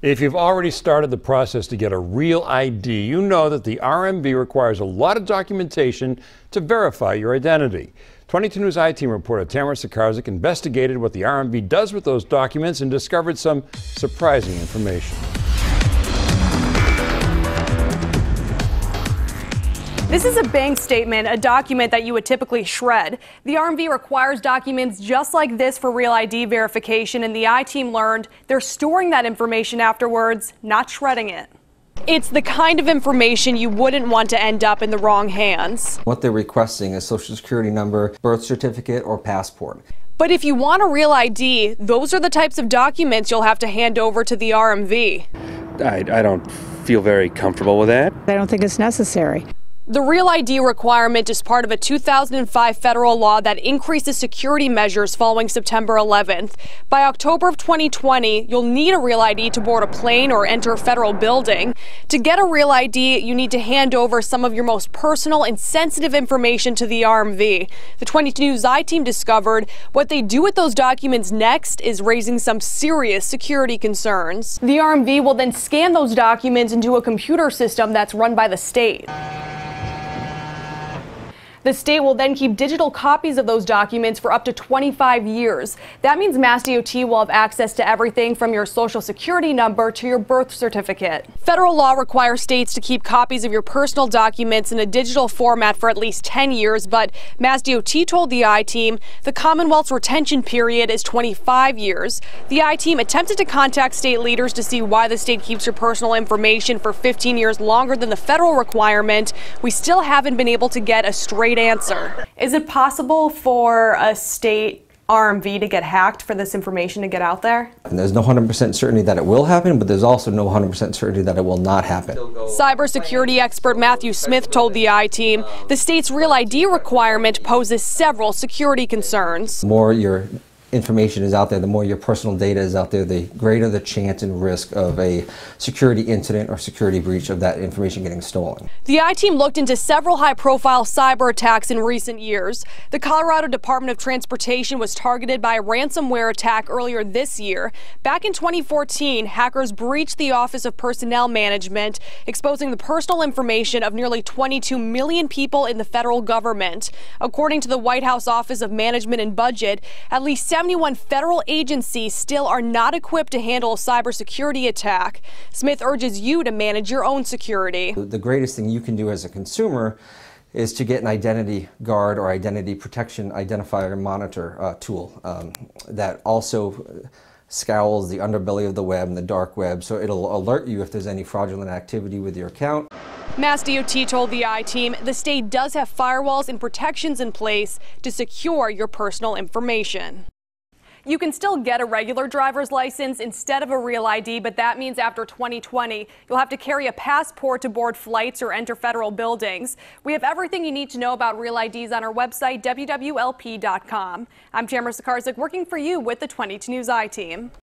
If you've already started the process to get a real ID, you know that the RMV requires a lot of documentation to verify your identity. 22 News I-Team reporter Tamara Sakarzik investigated what the RMV does with those documents and discovered some surprising information. This is a bank statement, a document that you would typically shred. The RMV requires documents just like this for real ID verification, and the I-Team learned they're storing that information afterwards, not shredding it. It's the kind of information you wouldn't want to end up in the wrong hands. What they're requesting is social security number, birth certificate, or passport. But if you want a real ID, those are the types of documents you'll have to hand over to the RMV. I don't feel very comfortable with that. I don't think it's necessary. The Real ID requirement is part of a 2005 federal law that increases security measures following September 11th. By October of 2020, you'll need a Real ID to board a plane or enter a federal building. To get a Real ID, you need to hand over some of your most personal and sensitive information to the RMV. The 22 News I-Team discovered what they do with those documents next is raising some serious security concerns. The RMV will then scan those documents into a computer system that's run by the state. The state will then keep digital copies of those documents for up to 25 years. That means MassDOT will have access to everything from your social security number to your birth certificate. Federal law requires states to keep copies of your personal documents in a digital format for at least 10 years, but MassDOT told the I-Team the Commonwealth's retention period is 25 years. The I-Team attempted to contact state leaders to see why the state keeps your personal information for 15 years longer than the federal requirement. We still haven't been able to get a straight answer. Is it possible for a state RMV to get hacked for this information to get out there? And there's no 100% certainty that it will happen, but there's also no 100% certainty that it will not happen. Cybersecurity expert Matthew Smith told the I-Team the state's Real ID requirement poses several security concerns. The more your information is out there, the more your personal data is out there, the greater the chance and risk of a security incident or security breach of that information getting stolen. The I-Team looked into several high-profile cyber attacks in recent years. The Colorado Department of Transportation was targeted by a ransomware attack earlier this year. Back in 2014, hackers breached the Office of Personnel Management, exposing the personal information of nearly 22 million people in the federal government. According to the White House Office of Management and Budget, at least 71 federal agencies still are not equipped to handle a cybersecurity attack. Smith urges you to manage your own security. The greatest thing you can do as a consumer is to get an identity guard or identity protection identifier monitor tool that also scowls the underbelly of the web and the dark web, so it'll alert you if there's any fraudulent activity with your account. MassDOT told the I-Team the state does have firewalls and protections in place to secure your personal information. You can still get a regular driver's license instead of a Real ID, but that means after 2020, you'll have to carry a passport to board flights or enter federal buildings. We have everything you need to know about Real IDs on our website, wwlp.com. I'm Tamara Sakarzik, working for you with the 22 News I-Team.